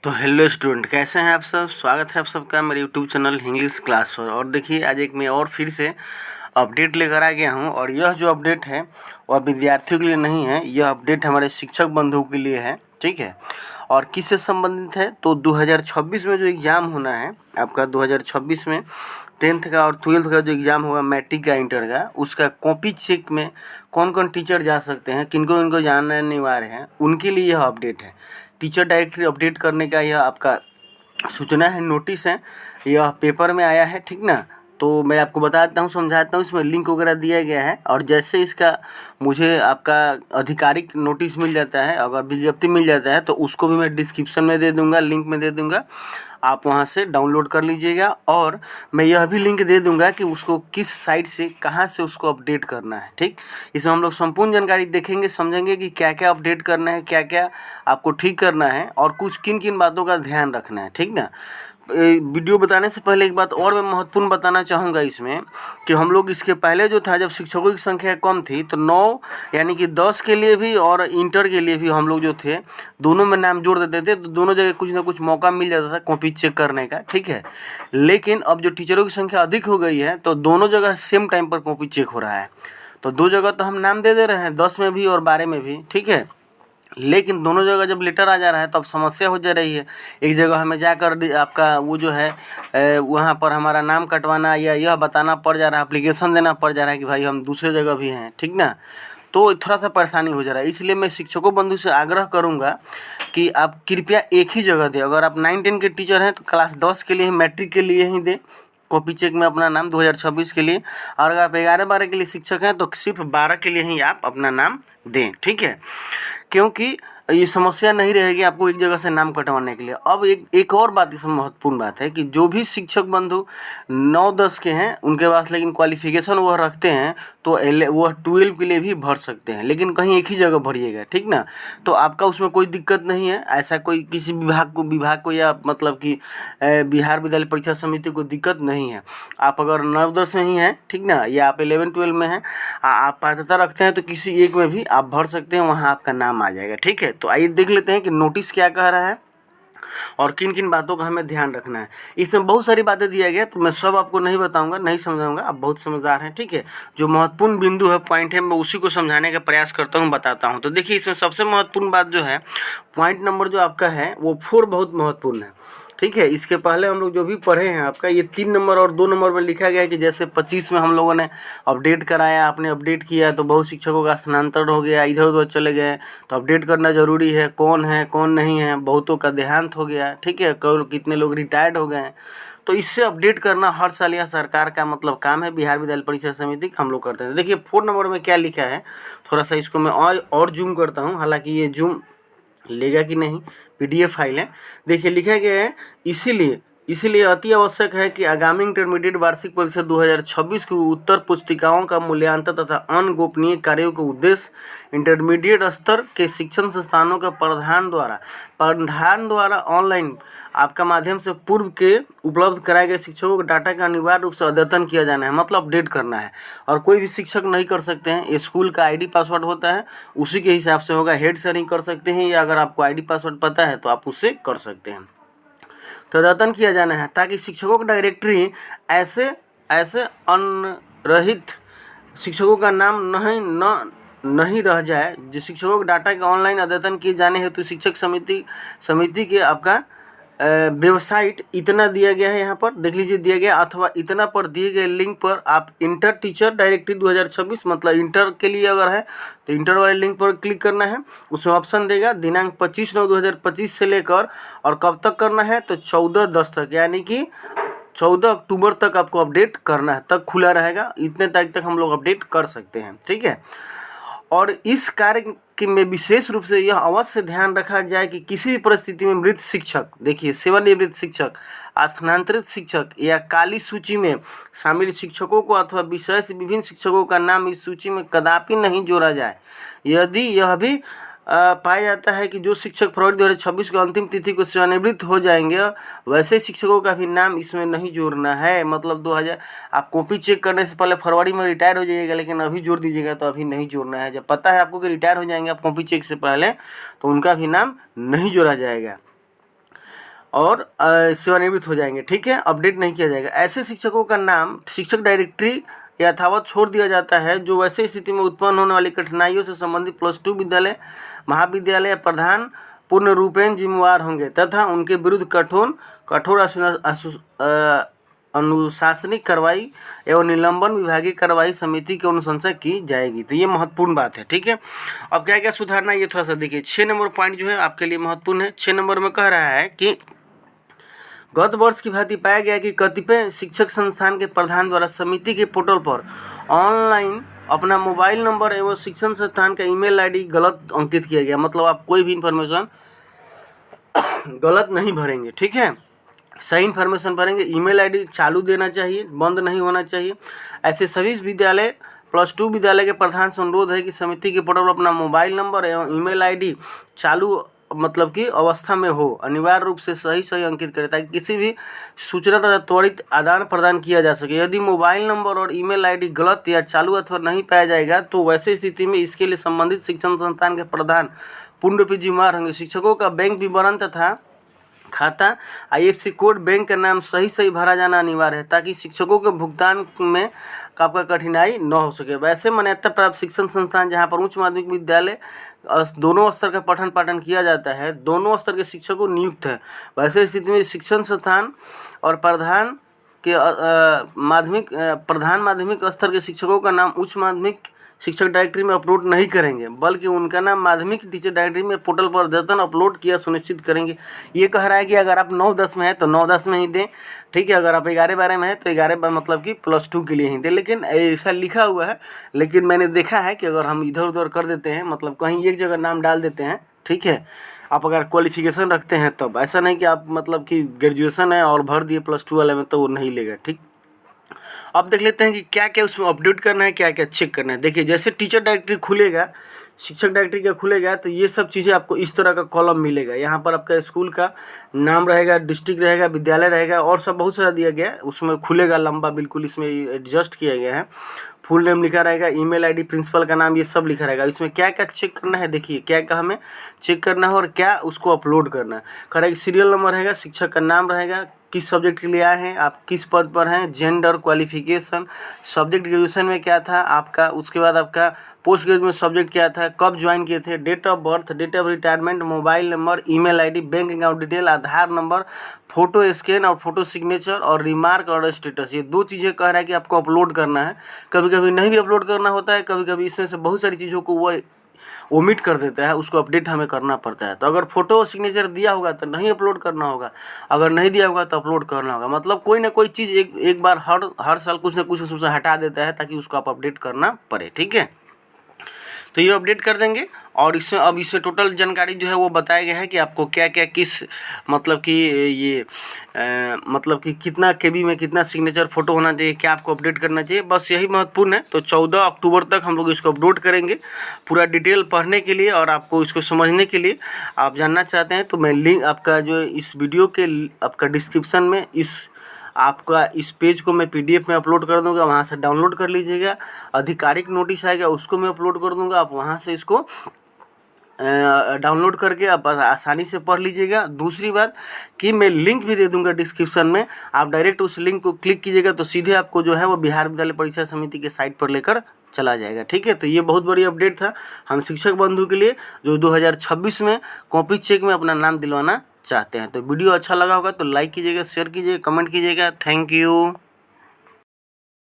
तो hello student, कैसे हैं आप सब। स्वागत है आप सबका मेरे यूट्यूब चैनल इंग्लिश क्लास पर। और देखिए, आज एक मैं और फिर से अपडेट लेकर आ गया हूं। और यह जो अपडेट है वह विद्यार्थियों के लिए नहीं है, यह अपडेट हमारे शिक्षक बंधुओं के लिए है। ठीक है। और किससे संबंधित है तो 2026 में जो एग्ज़ाम होना है आपका, 2026 में 10th का और 12th का जो एग्ज़ाम होगा, मैट्रिक का, इंटर का, उसका कॉपी चेक में कौन कौन टीचर जा सकते हैं, किनको किनको जानना अनिवार्य है, उनके लिए यह अपडेट है। टीचर डायरेक्टरी अपडेट करने का यह आपका सूचना है, नोटिस है, यह पेपर में आया है। ठीक ना। तो मैं आपको बताता हूँ, समझाता हूँ, इसमें लिंक वगैरह दिया गया है। और जैसे इसका मुझे आपका आधिकारिक नोटिस मिल जाता है, अगर विज्ञप्ति मिल जाता है, तो उसको भी मैं डिस्क्रिप्शन में दे दूँगा, लिंक में दे दूँगा, आप वहाँ से डाउनलोड कर लीजिएगा। और मैं यह भी लिंक दे दूँगा कि उसको किस साइट से, कहाँ से उसको अपडेट करना है। ठीक। इसमें हम लोग संपूर्ण जानकारी देखेंगे, समझेंगे कि क्या क्या अपडेट करना है, क्या क्या आपको ठीक करना है, और कुछ किन किन बातों का ध्यान रखना है। ठीक ना। वीडियो बताने से पहले एक बात और मैं महत्वपूर्ण बताना चाहूँगा इसमें, कि हम लोग इसके पहले जो था, जब शिक्षकों की संख्या कम थी, तो 9 यानी कि 10 के लिए भी और इंटर के लिए भी हम लोग जो थे, दोनों में नाम जोड़ देते थे, तो दोनों जगह कुछ ना कुछ मौका मिल जाता था कॉपी चेक करने का। ठीक है। लेकिन अब जो टीचरों की संख्या अधिक हो गई है, तो दोनों जगह सेम टाइम पर कॉपी चेक हो रहा है। तो 2 जगह तो हम नाम दे रहे हैं, 10 में भी और 12 में भी। ठीक है। लेकिन दोनों जगह जब लेटर आ जा रहा है, तब समस्या हो जा रही है। एक जगह हमें जाकर आपका वो जो है वहाँ पर हमारा नाम कटवाना या यह बताना पड़ जा रहा है, एप्लीकेशन देना पड़ जा रहा है कि भाई हम दूसरे जगह भी हैं। ठीक ना। तो थोड़ा सा परेशानी हो जा रहा है। इसलिए मैं शिक्षकों बंधु से आग्रह करूँगा कि आप कृपया एक ही जगह दें। अगर आप 9-10 के टीचर हैं तो क्लास 10 के लिए, मैट्रिक के लिए ही दें कॉपी चेक में अपना नाम 2026 के लिए। और अगर आप 11-12 के लिए शिक्षक हैं तो सिर्फ 12 के लिए ही आप अपना नाम दें। ठीक है। क्योंकि ये समस्या नहीं रहेगी आपको एक जगह से नाम कटवाने के लिए। अब एक और बात इसमें महत्वपूर्ण बात है कि जो भी शिक्षक बंधु 9-10 के हैं, उनके पास लेकिन क्वालिफिकेशन वह रखते हैं, तो वह 12 के लिए भी भर सकते हैं, लेकिन कहीं एक ही जगह भरिएगा। ठीक ना। तो आपका उसमें कोई दिक्कत नहीं है। ऐसा कोई किसी विभाग को या मतलब कि बिहार विद्यालय परीक्षा समिति को दिक्कत नहीं है। आप अगर 9-10 में ही हैं, ठीक ना, या आप 11-12 में हैं, आप पात्रता रखते हैं, तो किसी एक में भी आप भर सकते हैं, वहाँ आपका नाम आ जाएगा। ठीक है। तो आइए देख लेते हैं कि नोटिस क्या कह रहा है और किन किन बातों का हमें ध्यान रखना है। इसमें बहुत सारी बातें दिया गया, तो मैं सब आपको नहीं बताऊंगा, नहीं समझाऊंगा, आप बहुत समझदार हैं। ठीक है। जो महत्वपूर्ण बिंदु है, पॉइंट है, मैं उसी को समझाने का प्रयास करता हूँ, बताता हूँ। तो देखिए, इसमें सबसे महत्वपूर्ण बात जो है, पॉइंट नंबर जो आपका है वो 4 बहुत महत्वपूर्ण है। ठीक है। इसके पहले हम लोग जो भी पढ़े हैं, आपका ये 3 नंबर और 2 नंबर में लिखा गया है कि जैसे 25 में हम लोगों ने अपडेट कराया, आपने अपडेट किया, तो बहुत शिक्षकों का स्थानांतरण हो गया, इधर उधर चले गए, तो अपडेट करना ज़रूरी है, कौन नहीं है, बहुतों का देहांत हो गया। ठीक है। कितने लोग रिटायर्ड हो गए हैं, तो इससे अपडेट करना हर साल यह सरकार का मतलब काम है, बिहार विद्यालय परीक्षा समिति हम लोग करते हैं। देखिए 4 नंबर में क्या लिखा है, थोड़ा सा इसको मैं और जूम करता हूँ, हालांकि ये जूम लेगा कि नहीं, पीडीएफ फाइल है। देखिए लिखा गया है, इसीलिए अति आवश्यक है कि आगामी इंटरमीडिएट वार्षिक परीक्षा 2026 की उत्तर पुस्तिकाओं का मूल्यांकन तथा अन्य गोपनीय कार्यों के उद्देश्य इंटरमीडिएट स्तर के शिक्षण संस्थानों के प्रधान द्वारा ऑनलाइन आपका माध्यम से पूर्व के उपलब्ध कराए गए शिक्षकों के डाटा का अनिवार्य रूप से अद्यतन किया जाना है, मतलब अपडेट करना है। और कोई भी शिक्षक नहीं कर सकते हैं, स्कूल का आईडी पासवर्ड होता है, उसी के हिसाब से होगा। हेड सर ही कर सकते हैं, या अगर आपको आईडी पासवर्ड पता है तो आप उससे कर सकते हैं। तो अद्यतन किया जाना है ताकि शिक्षकों की डायरेक्टरी ऐसे अनरहित शिक्षकों का नाम नहीं रह जाए। जो शिक्षकों के डाटा के ऑनलाइन अद्यतन किए जाने हेतु शिक्षक समिति के आपका वेबसाइट इतना दिया गया है, यहाँ पर देख लीजिए दिया गया, अथवा इतना पर दिए गए लिंक पर आप इंटर टीचर डायरेक्टरी 2026 मतलब इंटर के लिए अगर है तो इंटर वाले लिंक पर क्लिक करना है। उसमें ऑप्शन देगा दिनांक 25/9/2025 से लेकर, और कब तक करना है तो 14/10 तक, यानी कि 14 अक्टूबर तक आपको अपडेट करना है, तक खुला रहेगा। इतने तारीख तक हम लोग अपडेट कर सकते हैं। ठीक है। और इस कार्य कि में विशेष रूप से यह अवश्य ध्यान रखा जाए कि किसी भी परिस्थिति में मृत शिक्षक, देखिए सेवानिवृत्त शिक्षक, स्थानांतरित शिक्षक या काली सूची में शामिल शिक्षकों को अथवा विषय से विभिन्न शिक्षकों का नाम इस सूची में कदापि नहीं जोड़ा जाए। यदि यह भी पाया जाता है कि जो शिक्षक फरवरी 2026 को अंतिम तिथि को सेवानिवृत्त हो जाएंगे, वैसे शिक्षकों का भी नाम इसमें नहीं जोड़ना है। मतलब 2000 आप कॉपी चेक करने से पहले फरवरी में रिटायर हो जाइएगा, लेकिन अभी जोड़ दीजिएगा तो अभी नहीं जोड़ना है। जब पता है आपको कि रिटायर हो जाएंगे आप कॉपी चेक से पहले, तो उनका भी नाम नहीं जोड़ा जाएगा। और सेवानिवृत्त हो जाएंगे, ठीक है, अपडेट नहीं किया जाएगा। ऐसे शिक्षकों का नाम शिक्षक डायरेक्टरी यथावत छोड़ दिया जाता है जो वैसे स्थिति में उत्पन्न होने वाली कठिनाइयों से संबंधित +2 विद्यालय, महाविद्यालय या प्रधान पूर्ण रूपेण जिम्मेवार होंगे तथा उनके विरुद्ध कठोर अनुशासनिक कार्रवाई एवं निलंबन विभागीय कार्रवाई समिति की अनुशंसा की जाएगी। तो ये महत्वपूर्ण बात है, ठीक है। अब क्या क्या सुधारना ये थोड़ा सा देखिए। 6 नंबर पॉइंट जो है आपके लिए महत्वपूर्ण है। 6 नंबर में कह रहा है कि गत वर्ष की भांति पाया गया कि कतिपय शिक्षक संस्थान के प्रधान द्वारा समिति के पोर्टल पर ऑनलाइन अपना मोबाइल नंबर एवं शिक्षण संस्थान का ईमेल आईडी गलत अंकित किया गया। मतलब आप कोई भी इंफॉर्मेशन गलत नहीं भरेंगे, ठीक है, सही इन्फॉर्मेशन भरेंगे। ईमेल आईडी चालू देना चाहिए, बंद नहीं होना चाहिए। ऐसे सभी विद्यालय +2 विद्यालय के प्रधान से अनुरोध है कि समिति के पोर्टल पर अपना मोबाइल नंबर एवं ईमेल आईडी चालू मतलब कि अवस्था में हो, अनिवार्य रूप से सही अंकित करें ताकि किसी भी सूचना तथा त्वरित आदान प्रदान किया जा सके। यदि मोबाइल नंबर और ईमेल आईडी गलत या चालू अथवा नहीं पाया जाएगा तो वैसे स्थिति में इसके लिए संबंधित शिक्षण संस्थान के प्रधान पूर्ण रूप से जिम्मेदार होंगे। शिक्षकों का बैंक विवरण तथा खाता, IFSC कोड, बैंक का नाम सही भरा जाना अनिवार्य है ताकि शिक्षकों के भुगतान में आपका कठिनाई न हो सके। वैसे मान्यता प्राप्त शिक्षण संस्थान जहां पर उच्च माध्यमिक विद्यालय दोनों स्तर का पठन पाठन किया जाता है, दोनों स्तर के शिक्षकों नियुक्त है, वैसे स्थिति में शिक्षण संस्थान और प्रधान माध्यमिक स्तर के शिक्षकों का नाम उच्च माध्यमिक शिक्षक डायरेक्टरी में अपलोड नहीं करेंगे बल्कि उनका नाम माध्यमिक टीचर डायरेक्टरी में पोर्टल पर अद्यतन अपलोड किया सुनिश्चित करेंगे। ये कह रहा है कि अगर आप 9-10 में है तो 9-10 में ही दें, ठीक है, अगर आप 11-12 में है तो 11 मतलब कि +2 के लिए ही दें। लेकिन ऐसा लिखा हुआ है, लेकिन मैंने देखा है कि अगर हम इधर उधर कर देते हैं, मतलब कहीं एक जगह नाम डाल देते हैं, ठीक है, आप अगर क्वालिफिकेशन रखते हैं तब, ऐसा नहीं कि आप मतलब कि ग्रेजुएशन है और भर दिए +2 वाले में तो वो नहीं लेगा, ठीक। अब देख लेते हैं कि क्या क्या उसमें अपडेट करना है, क्या क्या चेक करना है। देखिए जैसे टीचर डायरेक्टरी खुलेगा, शिक्षक डायरेक्टरी का खुलेगा तो ये सब चीज़ें आपको इस तरह का कॉलम मिलेगा। यहाँ पर आपका स्कूल का नाम रहेगा, डिस्ट्रिक्ट रहेगा, विद्यालय रहेगा और सब बहुत सारा दिया गया है, उसमें खुलेगा लंबा, बिल्कुल इसमें एडजस्ट किया गया है। फुल नेम लिखा रहेगा, ईमेल आईडी, प्रिंसिपल का नाम, ये सब लिखा रहेगा। इसमें क्या क्या चेक करना है, देखिए क्या क्या हमें चेक करना है और क्या उसको अपलोड करना है। करेक्ट सीरियल नंबर रहेगा, शिक्षक का नाम रहेगा, किस सब्जेक्ट के लिए आए हैं, आप किस पद पर हैं, जेंडर, क्वालिफिकेशन, सब्जेक्ट ग्रेजुएशन में क्या था आपका, उसके बाद आपका पोस्ट ग्रेजुएशन सब्जेक्ट क्या था, कब ज्वाइन किए थे, date of birth, date of retirement, mobile number, email ID, bank account detail, Aadhaar number, photo scan और फोटो सिग्नेचर और रिमार्क और स्टेटस। ये 2 चीज़ें कह रहा है कि आपको अपलोड करना है। कभी कभी नहीं भी अपलोड करना होता है, कभी कभी इसमें से बहुत सारी चीज़ों को वो ओमिट कर देता है, उसको अपडेट हमें करना पड़ता है। तो अगर फोटो सिग्नेचर दिया होगा तो नहीं अपलोड करना होगा, अगर नहीं दिया होगा तो अपलोड करना होगा। मतलब कोई ना कोई चीज़ एक बार हर साल कुछ ना कुछ उसमें हटा देता है ताकि उसको आप अपडेट करना पड़े, ठीक है। तो ये अपडेट कर देंगे और इसमें टोटल जानकारी जो है वो बताया गया है कि आपको क्या क्या किस मतलब कि ये मतलब कि कितना KB में कितना सिग्नेचर फोटो होना चाहिए, क्या आपको अपडेट करना चाहिए, बस यही महत्वपूर्ण है। तो 14 अक्टूबर तक हम लोग इसको अपलोड करेंगे। पूरा डिटेल पढ़ने के लिए और आपको इसको समझने के लिए आप जानना चाहते हैं तो मैं लिंक आपका जो इस वीडियो के आपका डिस्क्रिप्शन में आपका इस पेज को मैं PDF में अपलोड कर दूंगा, वहाँ से डाउनलोड कर लीजिएगा। आधिकारिक नोटिस आएगा उसको मैं अपलोड कर दूंगा, आप वहाँ से इसको डाउनलोड करके आप आसानी से पढ़ लीजिएगा। दूसरी बात कि मैं लिंक भी दे दूंगा डिस्क्रिप्शन में, आप डायरेक्ट उस लिंक को क्लिक कीजिएगा तो सीधे आपको जो है वो बिहार विद्यालय परीक्षा समिति के साइट पर लेकर चला जाएगा, ठीक है। तो ये बहुत बड़ी अपडेट था हम शिक्षक बंधु के लिए जो 2026 में कॉपी चेक में अपना नाम दिलवाना चाहते हैं। तो वीडियो अच्छा लगा होगा तो लाइक कीजिएगा, शेयर कीजिएगा, कमेंट कीजिएगा। Thank you.